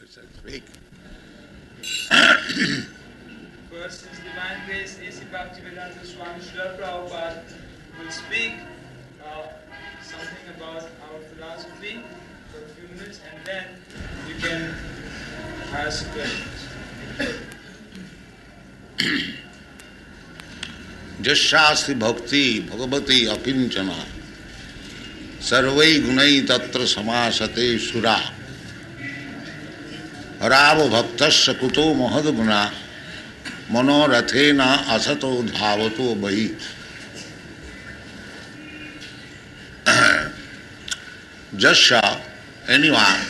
Speak. First, His Divine Grace A.C. Bhaktivedanta Swami Srila Prabhupada will speak something about our philosophy for a few minutes, and then you can ask questions. Jasyasti bhakti bhagavati akinchana sarvai gunai tatra samasate sura rava bhaktasya kuto mahadguna manorathena asato dhavato bahi. Jasya, anyone,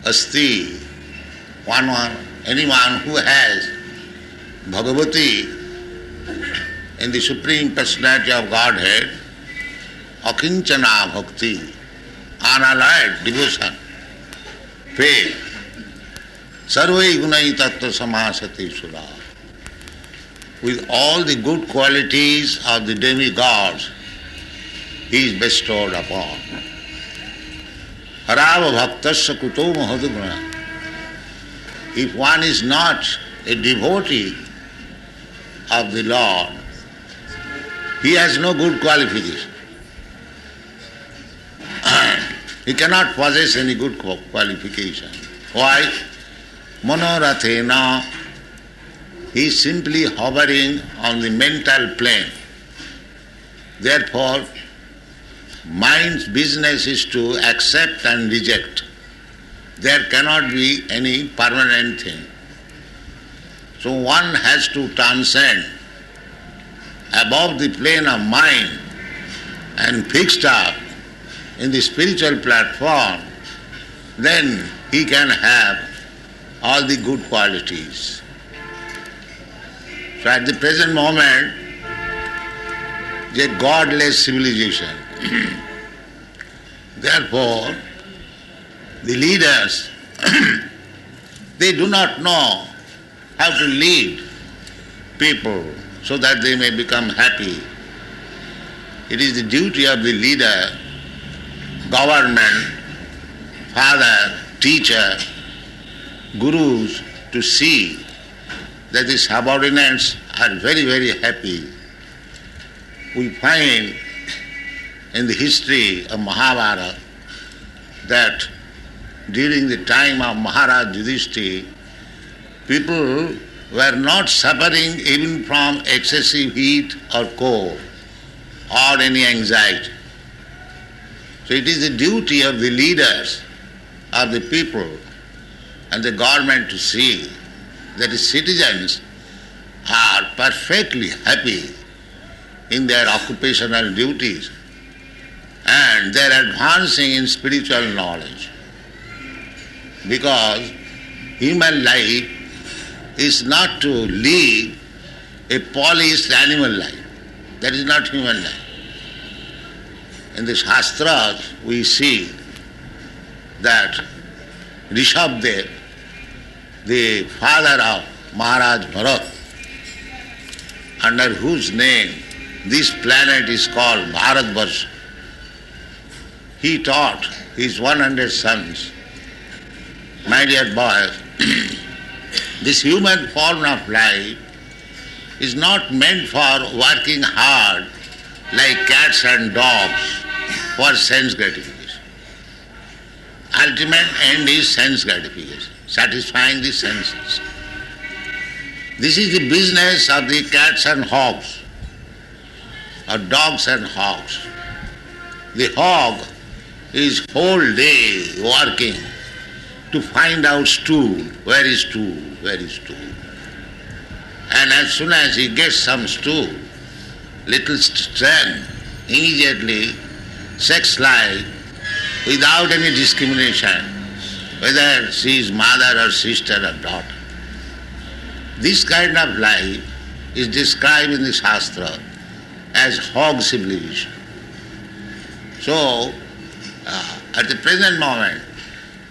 asti, anyone who has Bhagavati in the Supreme Personality of Godhead, akinchana bhakti, unalloyed devotion, faith, sarvai gunai tattva samasati sura. With all the good qualities of the demigods, he is bestowed upon. Harava bhaktasya kuto mahadguna. If one is not a devotee of the Lord, he has no good qualification. He cannot possess any good qualification. Why? Manorathena, he is simply hovering on the mental plane. Therefore, mind's business is to accept and reject. There cannot be any permanent thing. So one has to transcend above the plane of mind and fixed up in the spiritual platform, then he can have all the good qualities. So at the present moment, the godless civilization. Therefore, the leaders, they do not know how to lead people so that they may become happy. It is the duty of the leader, government, father, teacher, gurus to see that the subordinates are very, very happy. We find in the history of Mahabharata that during the time of Maharaj Yudhishthira, people were not suffering even from excessive heat or cold or any anxiety. So it is the duty of the leaders of the people and the government to see that the citizens are perfectly happy in their occupational duties and they are advancing in spiritual knowledge. Because human life is not to live a polished animal life. That is not human life. In the Shastras we see that Rishabdev, the father of Maharaj Bharat, under whose name this planet is called Bharatvarsha, he taught his 100 sons, my dear boys, this human form of life is not meant for working hard like cats and dogs for sense gratification. Ultimate end is sense gratification, satisfying the senses. This is the business of the cats and hogs, or dogs and hogs. The hog is whole day working to find out stool, where is stool, where is stool. And as soon as he gets some stool, little strength, immediately sex life without any discrimination, whether she is mother or sister or daughter. This kind of life is described in the Shastra as hog civilization. So, at the present moment,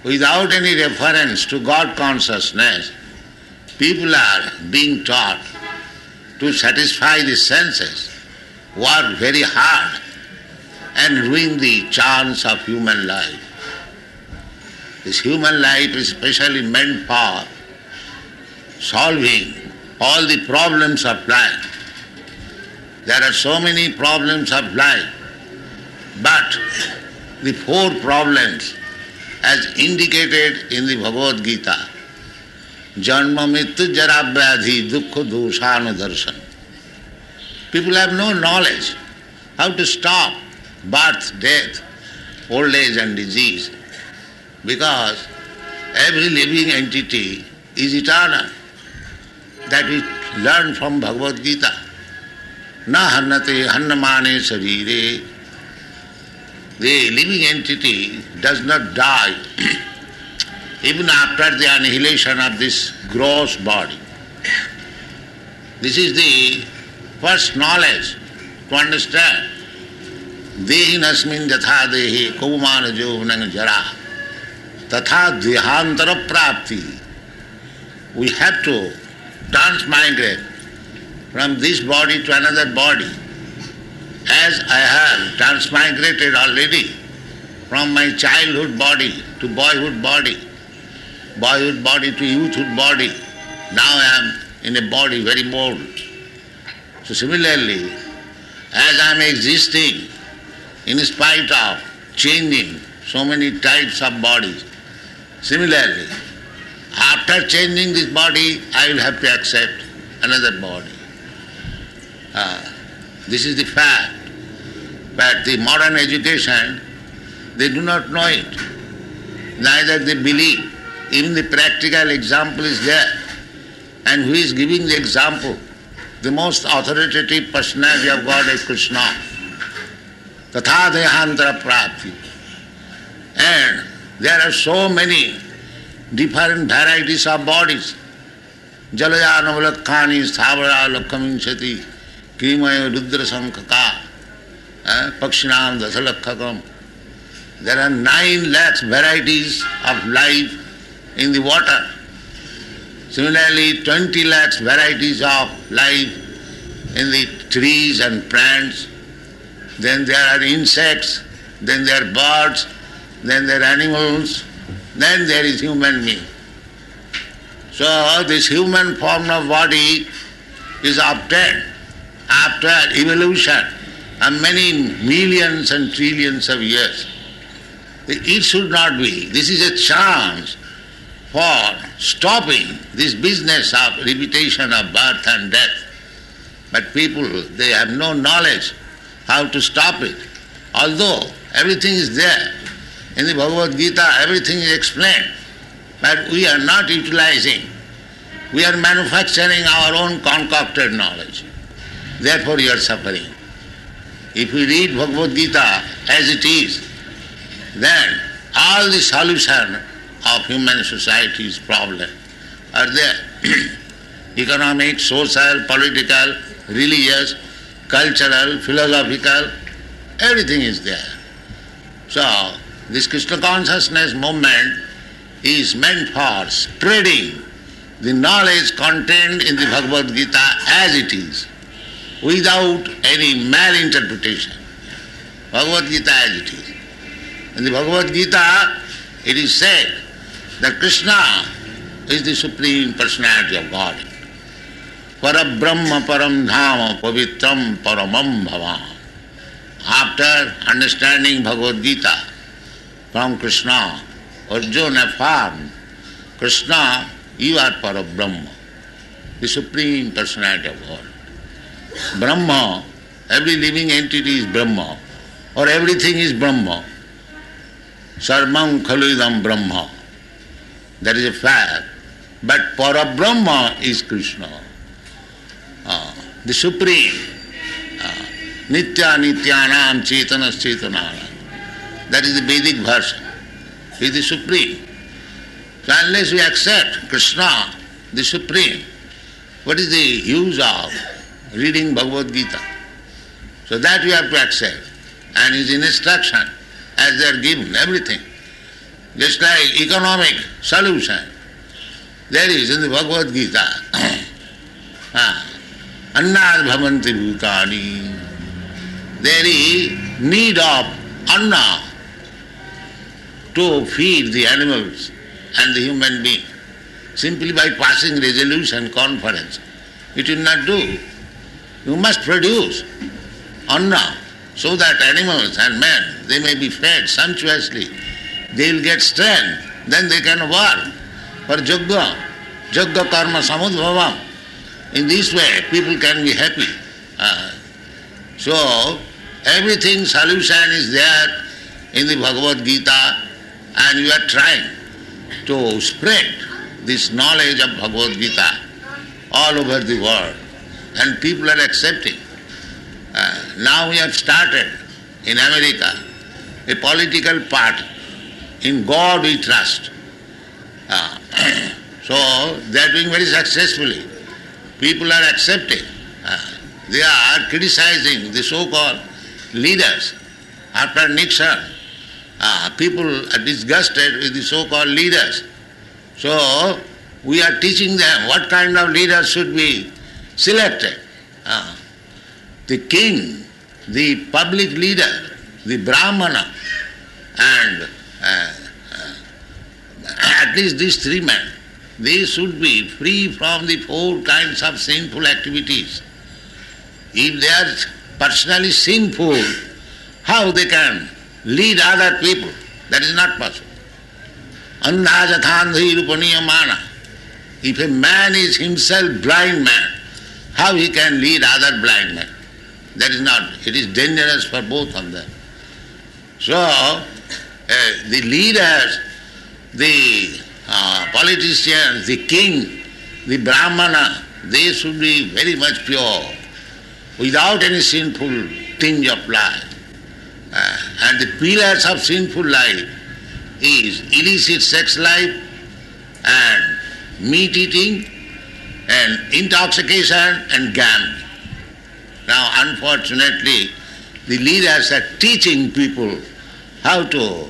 without any reference to God consciousness, people are being taught to satisfy the senses, work very hard and ruin the chance of human life. This human life is specially meant for solving all the problems of life. There are so many problems of life, but the four problems as indicated in the Bhagavad Gita, Janma Mrityu Jara Vyadhi Dukkha Doshanu Darshan. People have no knowledge how to stop birth, death, old age and disease, because every living entity is eternal. That we learn from Bhagavad Gita. Na hannate hannamane sarire. The living entity does not die even after the annihilation of this gross body. This is the first knowledge to understand. Dehi nasmin yatha dehi kaumana jovanang jara tatha dehantara prapti. We have to transmigrate from this body to another body. As I have transmigrated already from my childhood body to boyhood body to youthhood body, now I am in a body very old. So similarly, as I am existing in spite of changing so many types of bodies, similarly, after changing this body, I will have to accept another body. This is the fact. But the modern education, they do not know it. Neither they believe. Even the practical example is there. And who is giving the example? The most authoritative personality of God is Krishna. Tatha dehantara prapti. And there are so many different varieties of bodies. Jalaya navalakhani sthavara lakhaminchati krimaya rudra sankhaka pakshinam dasalakhakam. There are 9 lakhs varieties of life in the water. Similarly, 20 lakhs varieties of life in the trees and plants. Then there are insects, then there are birds, then there are animals, then there is human being. So this human form of body is obtained after evolution of many millions and trillions of years. It should not be. This is a chance for stopping this business of repetition of birth and death. But people, they have no knowledge how to stop it. Although everything is there. In the Bhagavad Gita, everything is explained. But we are not utilizing. We are manufacturing our own concocted knowledge. Therefore we are suffering. If we read Bhagavad Gita as it is, then all the solution of human society's problem are there. Economic, social, political, religious, cultural, philosophical, everything is there. So, this Krishna consciousness movement is meant for spreading the knowledge contained in the Bhagavad Gita as it is, without any malinterpretation. Bhagavad Gita as it is. In the Bhagavad Gita, it is said that Krishna is the Supreme Personality of God. Parabrahma param dhama pavitram paramam bhava. After understanding Bhagavad Gita from Krishna, Arjuna affirmed, Krishna, you are Parabrahma, the Supreme Personality of God. Brahma, every living entity is Brahma, or everything is Brahma. Sarvam khalidam Brahma. That is a fact. But Parabrahma is Krishna, the Supreme. Nitya nityanam chetanas chetananam. That is the Vedic version. He is the Supreme. So unless we accept Krishna, the Supreme, what is the use of reading Bhagavad Gita? So that we have to accept. And his instruction, as they are given, everything. Just like economic solution, there is in the Bhagavad Gita. Annad bhavanti bhutani. There is need of anna to feed the animals and the human being, simply by passing resolution conference. It will not do. You must produce anna so that animals and men, they may be fed sumptuously. They will get strength, then they can work for yajna, yajna karma samudbhavam. In this way, people can be happy. So, everything solution is there in the Bhagavad Gita, and we are trying to spread this knowledge of Bhagavad Gita all over the world, and people are accepting. Now we have started in America a political party. In God we trust. So they are doing very successfully. People are accepting. They are criticizing the so-called leaders. After Nixon, people are disgusted with the so-called leaders. So we are teaching them what kind of leaders should be selected. The king, the public leader, the Brahmana, and at least these three men, they should be free from the four kinds of sinful activities. If they are personally sinful, how they can lead other people? That is not possible. Andhajathandhi rupaniyamana. If a man is himself blind man, how he can lead other blind men? That is not, it is dangerous for both of them. So, the leaders, the politicians, the king, the Brahmana, they should be very much pure, without any sinful tinge of life. And the pillars of sinful life is illicit sex life and meat eating and intoxication and gambling. Now unfortunately the leaders are teaching people how to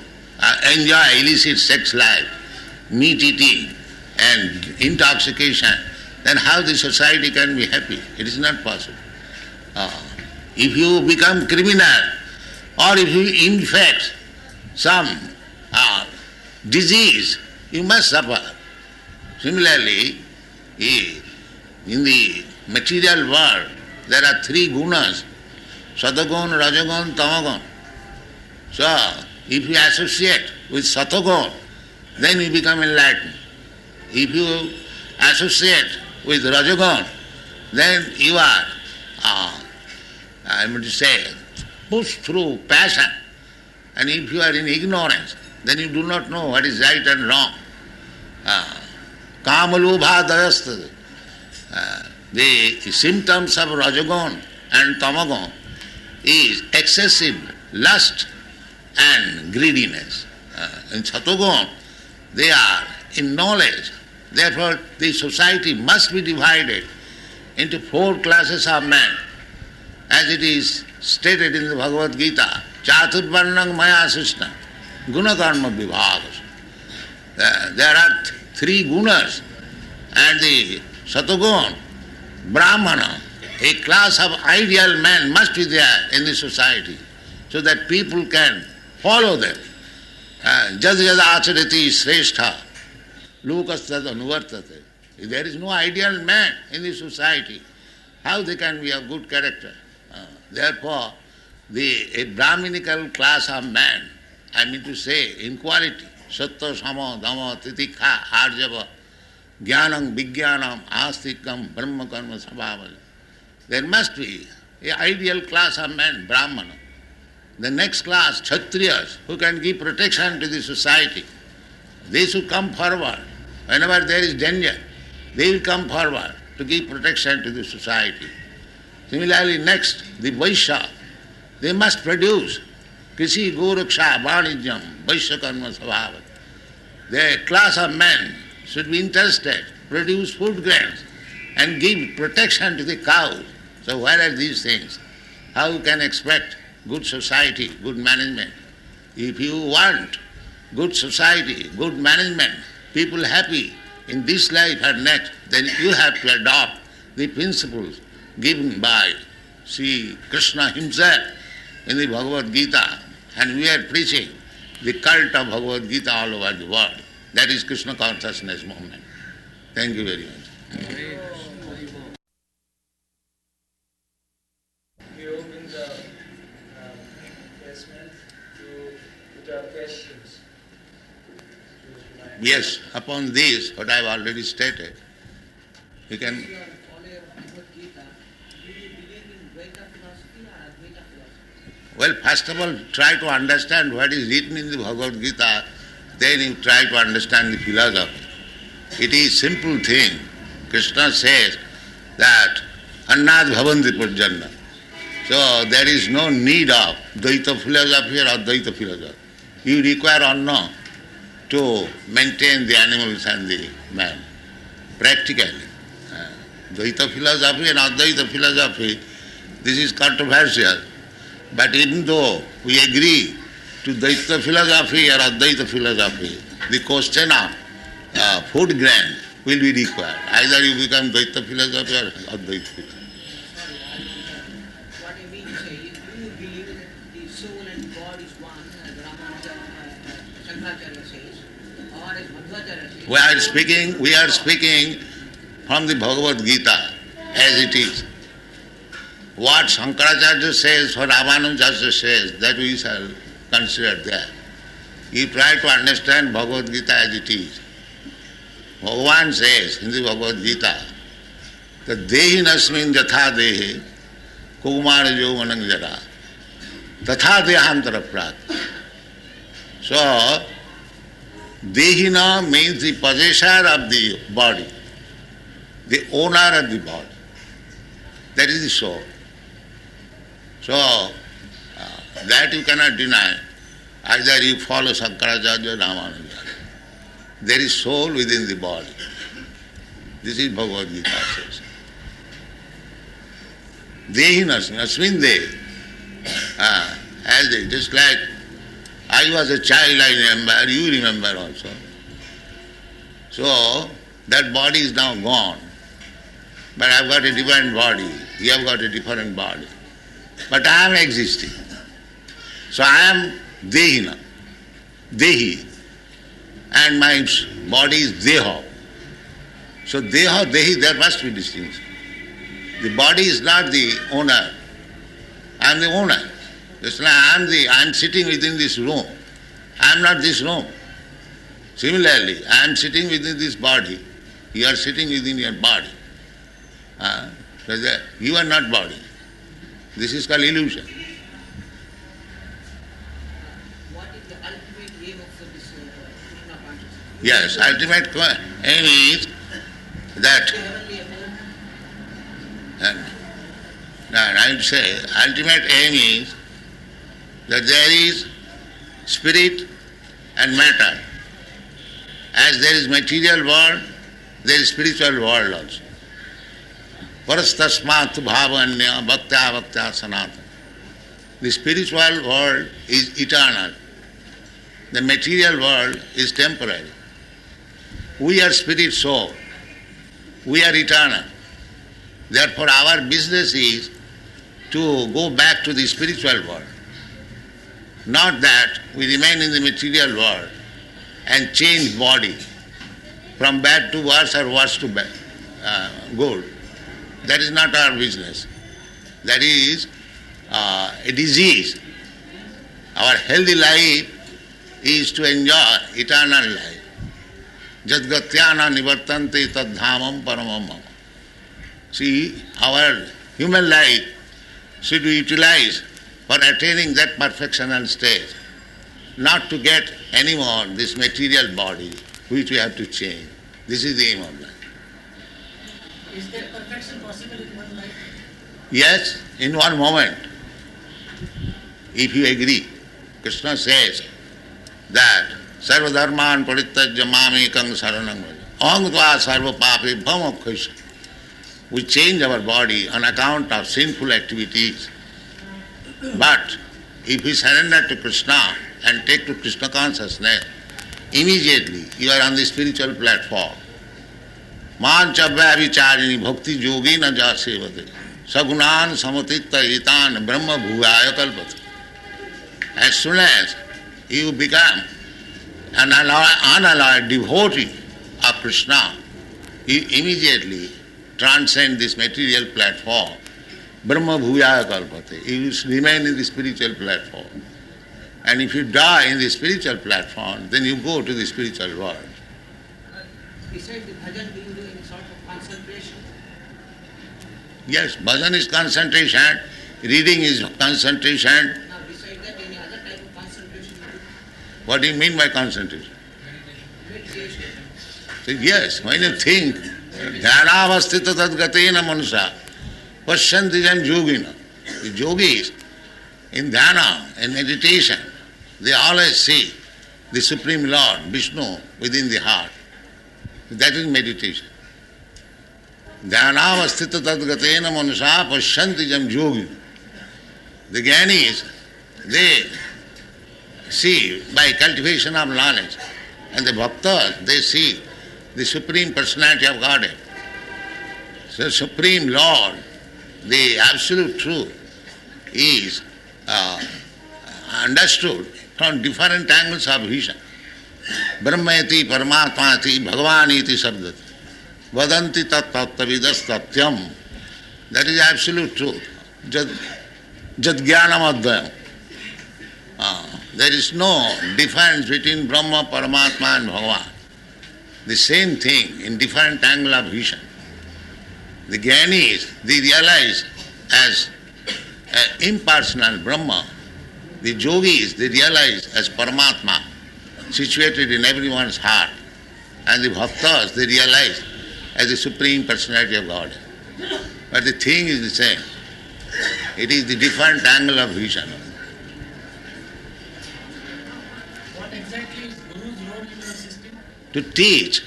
enjoy illicit sex life, meat eating and intoxication. Then how the society can be happy? It is not possible. If you become criminal or if you infect some disease, you must suffer. Similarly, in the material world, there are three gunas, satagun, rajagun, tamagun. So, if you associate with satagun, then you become enlightened. If you associate with rajagun, then you are, I mean to say, pushed through passion. And if you are in ignorance, then you do not know what is right and wrong. Kamalubha dayastha. The symptoms of rajagun and tamagun is excessive lust and greediness. In satagun, they are in knowledge. Therefore, the society must be divided into four classes of men, as it is stated in the Bhagavad Gita. Chaturvarnang maya sishna, gunakarma vibhagas. There are three gunas, and the satagun, Brahmana, a class of ideal men must be there in the society, so that people can follow them. Jad jad acharati sreshtha, lokastad anuvartate. If there is no ideal man in the society, how they can be of good character? Therefore, a Brahminical class of man, I mean to say, in quality, sattva, sama, dhamma, titikha, arjava, jnanam, vijnanam, astikam, brahma karma, sabhava. There must be an ideal class of men, Brahmana. The next class, Kshatriyas, who can give protection to the society. They should come forward. Whenever there is danger, they will come forward to give protection to the society. Similarly, next, the Vaishya, they must produce Krishi, Goraksha, Vanijam, Vaishya karma sabhava. The class of men should be interested, produce food grains and give protection to the cows. So where are these things? How you can expect good society, good management? If you want good society, good management, people happy in this life and next, then you have to adopt the principles given by Sri Krishna himself in the Bhagavad Gita, and we are preaching the cult of Bhagavad Gita all over the world. That is Krishna consciousness movement. Thank you very much. We open the basement to put up questions. Yes, upon this, what I have already stated, you can... If you are a follower of Bhagavad Gita, do you believe in Dvaita philosophy or Advaita philosophy? Well, first of all, try to understand what is written in the Bhagavad Gita, then you try to understand the philosophy. It is simple thing. Krishna says that Annad Bhavanti Purjanna. So there is no need of Dvaita philosophy or Advaita philosophy. You require Anna to maintain the animals and the man, practically. Dvaita philosophy and Advaita philosophy, this is controversial. But even though we agree to Dvaita philosophy or Advaita philosophy, the question of food grain will be required. Either you become Dvaita philosophy or Advaita philosophy. What I mean to say is, do you believe that the soul and God is one, as Ramanuja, Shankaracharya says, or as Madhvacharya says? We are speaking from the Bhagavad Gita as it is. What Shankaracharya says, what Ramanuja says, that we shall consider there. You try to understand Bhagavad Gita as it is. Bhagavan says in the Bhagavad Gita that Dehi nasmin jatha dehe kumara yovanam jara tatha dehantara prat. So, Dehina means the possessor of the body, the owner of the body. That is the soul. So, that you cannot deny. Either you follow Shankaracharya or Ramanuja. There is soul within the body. This is Bhagavad Gita says. Dehi nasmin dehi. As they, just like I was a child, I remember, you remember also. So, that body is now gone. But I have got a different body. You have got a different body. But I am existing. So I am Dehina, Dehi, and my body is Deha. So Deha, Dehi, there must be distinction. The body is not the owner. I am the owner. Just like I am sitting within this room. I am not this room. Similarly, I am sitting within this body. You are sitting within your body. So you are not body. This is called illusion. What is the ultimate aim of this Krishna consciousness? Yes, ultimate aim is that, Heavenly abode? and I would say, ultimate aim is that there is spirit and matter. As there is material world, there is spiritual world also. Parastasmat bhavanya bhaktya bhaktya sanatana. The spiritual world is eternal. The material world is temporary. We are spirit soul. We are eternal. Therefore our business is to go back to the spiritual world. Not that we remain in the material world and change body from bad to worse or worse to bad, good. That is not our business. That is a disease. Our healthy life is to enjoy eternal life. Jadgatyana nivartante tadhamam paramam mama. See, our human life should be utilized for attaining that perfectional stage, not to get any more this material body which we have to change. This is the aim of life. Is there perfection possible in one life? Yes, in one moment. If you agree, Krishna says that sarva dharman parittajya mamekam saranam vraja. Aham tva sarva pape bham akhaisha. We change our body on account of sinful activities. But if we surrender to Krishna and take to Krishna consciousness, immediately you are on the spiritual platform. Manchabhya vicharini bhakti yogi na ja sevate. Sagunan samatitta itan brahma bhuvaya kalpate. As soon as you become an unalloyed devotee of Krishna, you immediately transcend this material platform. Brahma bhuyaya kalpate. You remain in the spiritual platform. And if you die in the spiritual platform, then you go to the spiritual world. Besides the bhajan, do you do any sort of concentration? Yes, bhajan is concentration, reading is concentration. Now, besides that, any other type of concentration you do? What do you mean by concentration? Meditation. So yes, when you think, dhyanavastita tadgatena manusha, pashyantijam yogina. The yogis in dhyana and meditation, they always see the Supreme Lord, Vishnu, within the heart. That is meditation. Dhyanavastita tadgatena manusha pashyantijam yogina. The Jnanis, they see by cultivation of knowledge, and the bhaktas, they see the Supreme Personality of Godhead. So Supreme Lord, the absolute truth, is understood from different angles of vision. Brahmeti, Paramatmati, Bhagavaniti sabdati. Vadanti tat tattvavidas tatyam. That is absolute truth. Jad jnanam advayam. There is no difference between Brahma, Paramatma and Bhagavan. The same thing in different angle of vision. The Jnanis, they realize as impersonal Brahma. The yogis, they realize as Paramatma, situated in everyone's heart. And the bhaktas, they realize as the Supreme Personality of God. But the thing is the same. It is the different angle of vision. What exactly is Guru's role in your system? To teach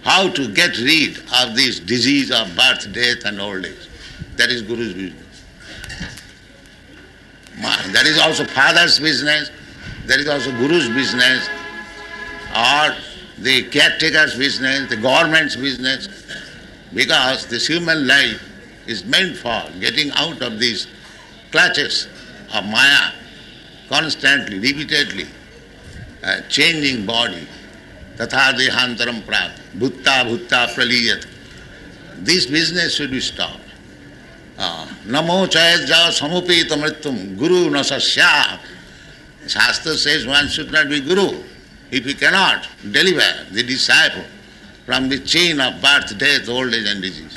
how to get rid of this disease of birth, death and old age. That is Guru's business. That is also father's business, that is also Guru's business, or the caretaker's business, the government's business, because this human life is meant for getting out of these clutches of Maya, constantly, repeatedly, changing body, tatha dehantaram prap, bhutta praliyat. This business should be stopped. Namo chayadja samupita mrityum guru nasasya. Shastra says one should not be guru if he cannot deliver the disciple from the chain of birth, death, old age and disease.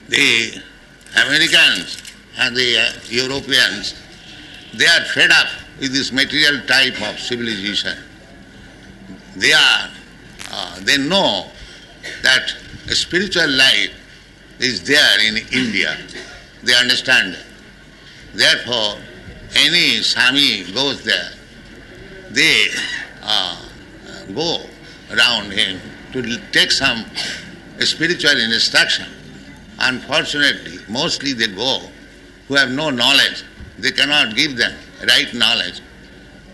The Americans and the Europeans, they are fed up with this material type of civilization. They know that a spiritual life is there in India. They understand that. Therefore, any Swami goes there, they go around him to take some spiritual instruction. Unfortunately, mostly they go who have no knowledge. They cannot give them right knowledge.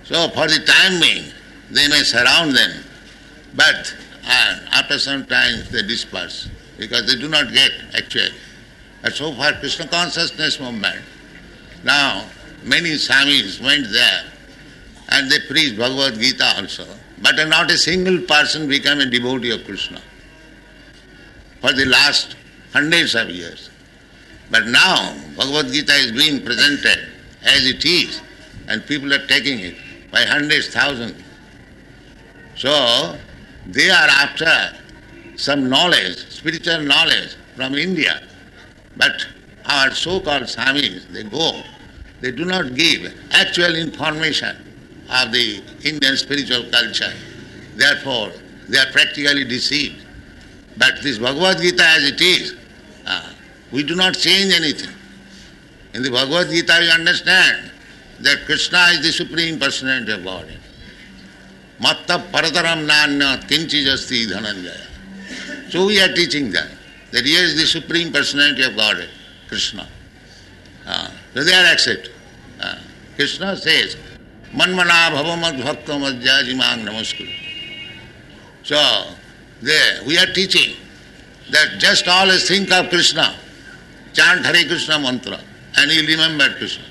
So for the time being, they may surround them, but after some time they disperse because they do not get actually. But so far Krishna consciousness movement, now many Swamis went there and they preached Bhagavad Gita also, but not a single person became a devotee of Krishna for the last hundreds of years. But now Bhagavad Gita is being presented as it is and people are taking it by hundreds, thousands. So they are after some knowledge, spiritual knowledge from India. But our so-called Swamis, they go, they do not give actual information of the Indian spiritual culture. Therefore, they are practically deceived. But this Bhagavad Gita as it is, we do not change anything. In the Bhagavad Gita you understand that Krishna is the Supreme Personality of Godhead. Matta parataram nanya kinchijasti dhananjaya. So we are teaching that he is the Supreme Personality of Godhead. Krishna. So they are accepted. Krishna says, Manmana bhavamad bhakta madhyajimang namaskuru. So we are teaching that just always think of Krishna, chant Hare Krishna mantra, and you remember Krishna.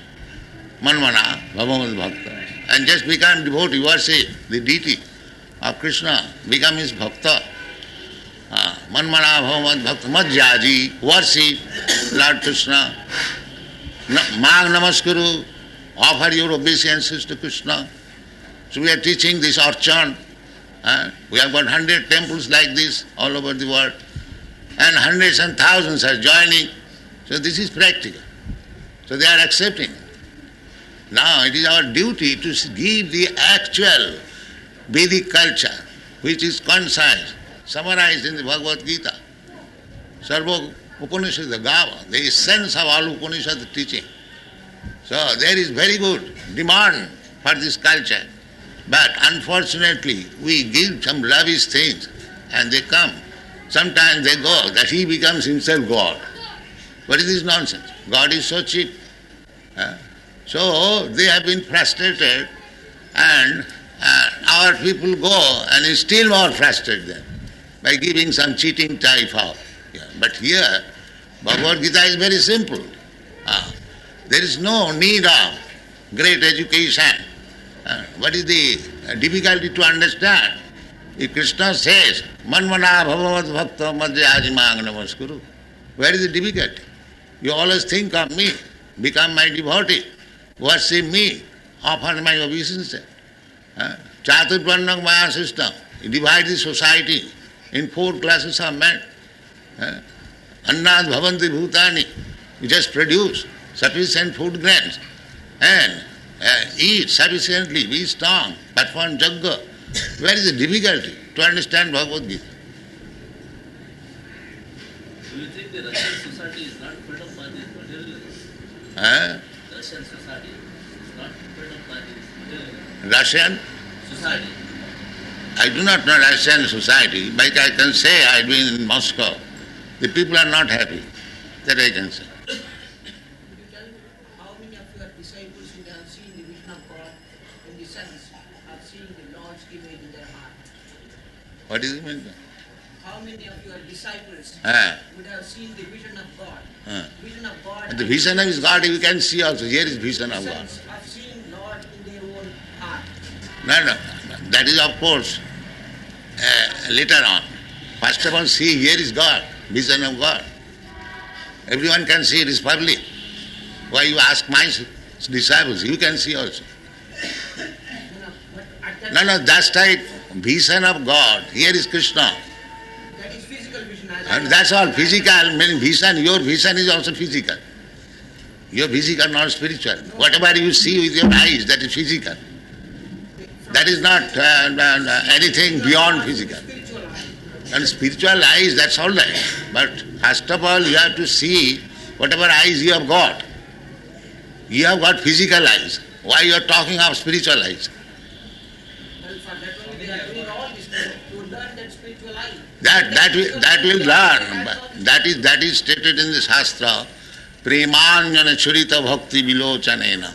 Manmana bhavamad bhakta. And just become devotee, worship the deity of Krishna, become his bhakta. Manmana bhavamad bhakta madhyaji, worship Lord Krishna. Mang namaskuru, offer your obeisances to Krishna. So we are teaching this archan. We have got 100 temples like this all over the world. And hundreds and thousands are joining. So this is practical. So they are accepting. Now it is our duty to give the actual Vedic culture, which is concise, summarized in the Bhagavad Gita. Sarva Upanishad, the Gava, the essence of all Upanishad teaching. So there is very good demand for this culture. But unfortunately, we give some lavish things and they come. Sometimes they go, that he becomes himself God. But it is nonsense. God is so cheap. So they have been frustrated and our people go and still more frustrate them by giving some cheating type of. But here, Bhagavad Gita is very simple. There is no need of great education. What is the difficulty to understand? If Krishna says, Manmana bhavamad bhakta madhyajimang namaskuru, where is the difficulty? You always think of me, become my devotee, worship me, offer my obeisance. Chaturvarnam Maya system, you divide the society in 4 classes of men. Annad bhavanti bhutani, you just produce sufficient food grains and eat sufficiently, be strong, perform jagga. Where is the difficulty to understand Bhagavad Gita? Do you think the Russian society is not fed up by this materialism? Russian society is not fed up by this materialism. Russian? Society. I do not know Russian society, but I can say I've been in Moscow. The people are not happy. That I can say. Could you tell me how many of your disciples would have seen the vision of God in the sense of seeing the Lord's image in their heart? What is it mean? How many of your disciples Ah. would have seen the vision of God? Ah. Vision of God. And the vision of his God you can see also. Here is vision of God. Sense of seeing Lord in their own heart. No. That is of course later on. First of all, see, here is God, vision of God. Everyone can see it is public. Why you ask my disciples? You can see also. But at that No, that's right. Vision of God. Here is Krishna. that is physical vision. And that's all. Physical, meaning vision. Your vision is also physical. Your physical, not spiritual. Whatever you see with your eyes, that is physical. That is not anything beyond physical. Spiritual eye. And spiritual eyes, that's all right. But first of all, you have to see whatever eyes you have got. You have got physical eyes. Why you are talking of spiritual eyes? Well, for that only they are doing all this to learn that spiritual eye. That will learn. That is stated in the Shastra. Premanjana churita bhakti vilochanena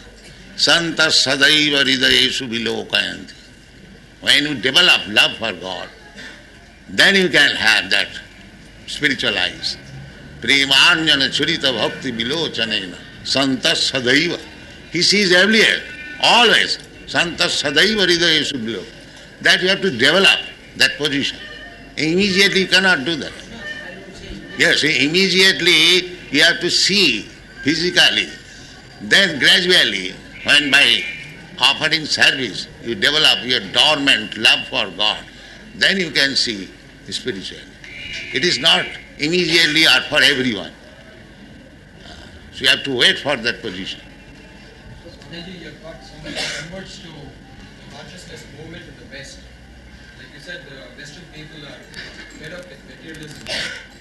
santa sadaiva hridayeshu vilokayanti. When you develop love for God, then you can have that spiritual eyes. Premanjana churita bhakti vilochanena santa sadaiva. He sees everywhere, always. Santa sadaiva hridayeshu vilokayanti. That you have to develop that position. Immediately you cannot do that. Yes, immediately you have to see physically. Then gradually, when by offering service you develop your dormant love for God, then you can see spiritually. It is not immediately or for everyone. So you have to wait for that position. Maybe you've got so many converts to the consciousness movement in the West. Like you said, the Western people are fed up with materialism.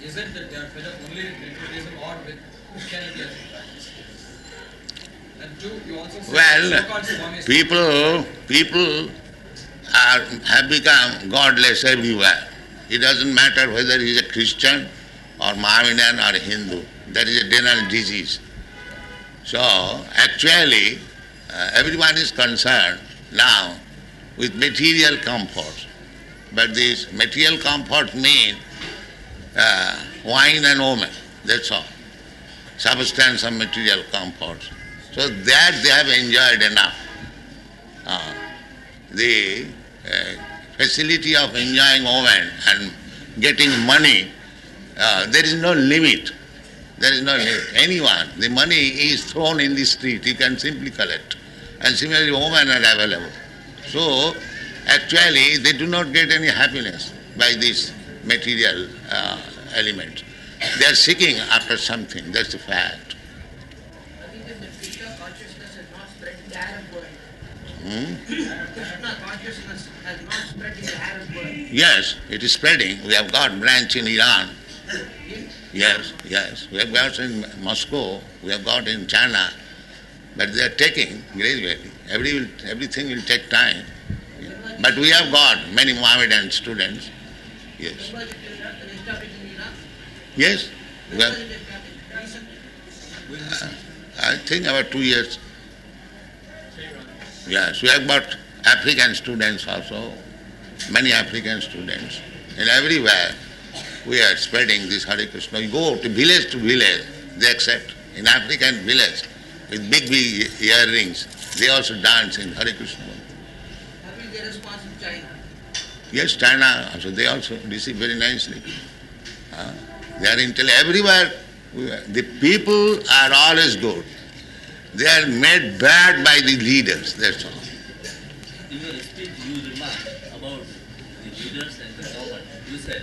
Is it that they are fed up only with materialism or with Christianity as a practice? And two, you also said so-called Swamis. People have become godless everywhere. It doesn't matter whether he is a Christian or Mohammedan or Hindu. That is a dental disease. So actually, everyone is concerned now with material comforts. But this material comfort means wine and woman, that's all. Substance of material comforts. So that they have enjoyed enough. The facility of enjoying woman and getting money, there is no limit. There is no limit. Anyone, the money is thrown in the street, you can simply collect. And similarly, women are available. So, actually, they do not get any happiness by this material element. They are seeking after something, that's the fact. The Krishna consciousness has not spread in the Arab world. Krishna consciousness has not spread in the Arab world. Yes, it is spreading. We have got branch in Iran. Yes. We have got in Moscow, we have got in China. But they are taking gradually. Everything will take time. But we have got many Mohammedan students. Yes. Was it established in Iraq? Yes. We Was have, it established recently? I think about 2 years. Yes, we have got African students also, many African students. And everywhere we are spreading this Hare Krishna. You go to village, they accept. In African village, with big earrings, they also dance in Hare Krishna. How is the response in China? Yes, China also, they also receive very nicely. They are everywhere. The people are always good. They are made bad by the leaders, that's all. In your speech, you remarked about the leaders and the government. You said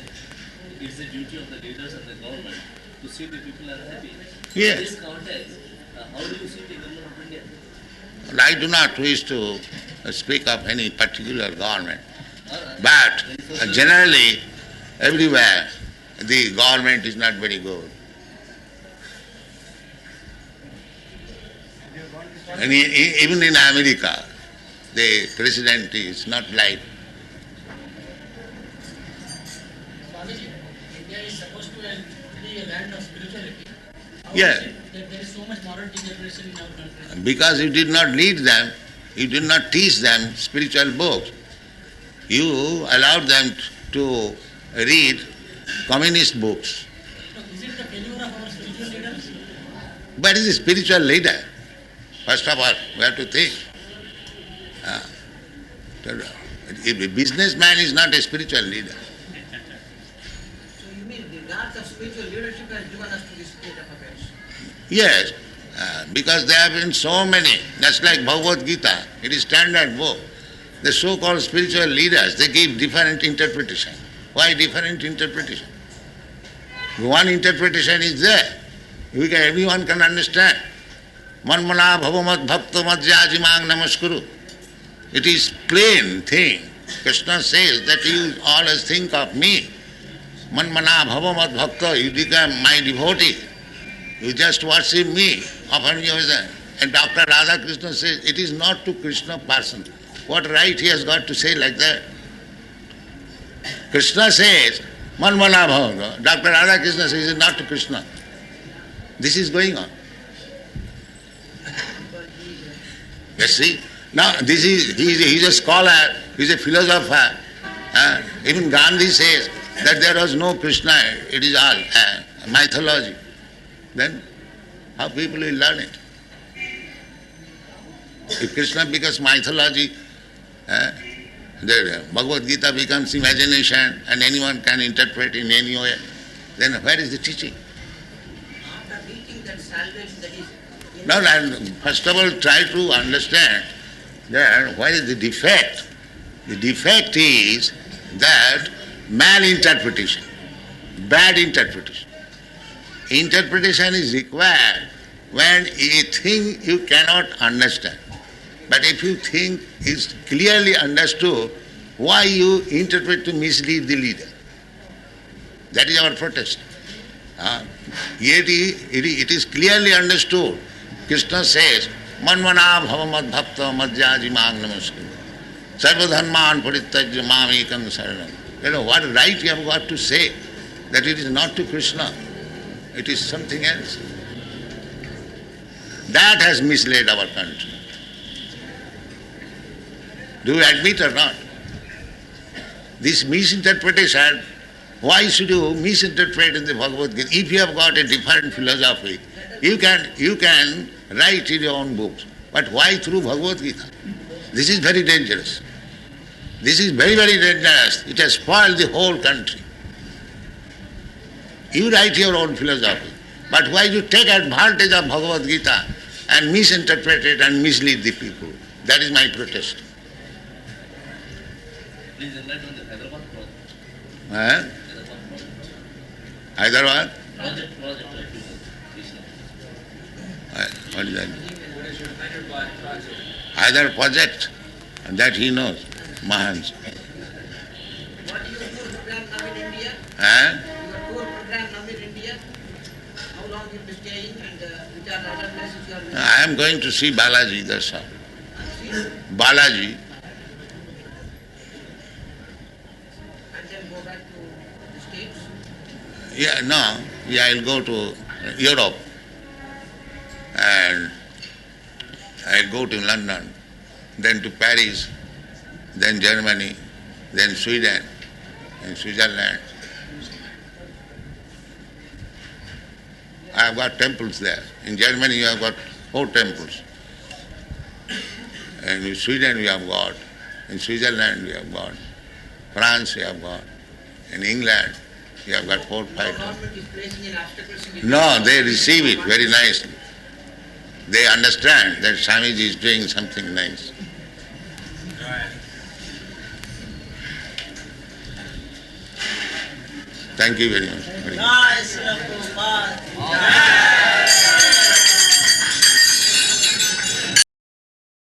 it's the duty of the leaders and the government to see the people are happy. Yes. In this context, how do you see the government of India? I do not wish to speak of any particular government, but generally, everywhere, the government is not very good. And even in America, the president is not like. Swamiji, India is supposed to be a land of spirituality. How Yeah. is it that there is so much moral degeneration in our country? Because you did not lead them, you did not teach them spiritual books. You allowed them to read communist books. So is it the failure of our spiritual leaders? But is a spiritual leader? First of all, we have to think. A businessman is not a spiritual leader. So you mean the lack of spiritual leadership has driven us to this state of affairs? Yes, because there have been so many, just like Bhagavad Gita, it is standard book. The so-called spiritual leaders, they give different interpretation. Why different interpretation? One interpretation is there. Everyone can understand. Manmana bhavamat bhakta madhyajimang namaskuru. It is plain thing. Krishna says that you always think of me. Manmana bhavamat bhakta, you become my devotee. You just worship me, offer me yourself. And Dr. Radha Krishna says, it is not to Krishna person. What right he has got to say like that? Krishna says, Manmana bhavamat. Dr. Radha Krishna says, it is not to Krishna. This is going on. You see? Now, he is a scholar, he is a philosopher. Even Gandhi says that there was no Krishna, it is all mythology. Then, how people will learn it? If Krishna becomes mythology, the Bhagavad Gita becomes imagination and anyone can interpret in any way, then where is the teaching? After reaching that salvation that is... Now, first of all, try to understand that what is the defect. The defect is that malinterpretation, bad interpretation. Interpretation is required when a thing you cannot understand. But if you think is clearly understood, why you interpret to mislead the leader? That is our protest. Yet it is clearly understood. Krishna says, Manmana bhavamad bhakta madhyajimang namaskuru. Sarvadharman parityajya mamekam saranam. You know, what right you have got to say that it is not to Krishna? It is something else. That has misled our country. Do you admit or not? This misinterpretation, why should you misinterpret in the Bhagavad Gita? If you have got a different philosophy, you can write in your own books. But why through Bhagavad Gita? This is very dangerous. This is very, very dangerous. It has spoiled the whole country. You write your own philosophy. But why you take advantage of Bhagavad Gita and misinterpret it and mislead the people? That is my protest. Please enlighten on the Hyderabad project. Huh? Hyderabad project. Hyderabad? Project. What is that? What is your Hyderabad project? Hyderabad project, and that he knows, Mahans. What is your tour program now in India? Huh? Your tour program now in India? How long you will be staying and which are the other places you are visiting? I am going to see Balaji, that's all. See? Balaji. And then go back to the States? I'll go to Europe and I'll go to London, then to Paris, then Germany, then Sweden and Switzerland. I have got temples there. In Germany you have got 4 temples. And in Sweden we have got, in Switzerland we have got, France we have got, in England we have got 4, 5 temples. Government is placing in obstacles in No, they receive it very nicely. They understand that Swamiji is doing something nice. Thank you very much. Nice, Prabhupada.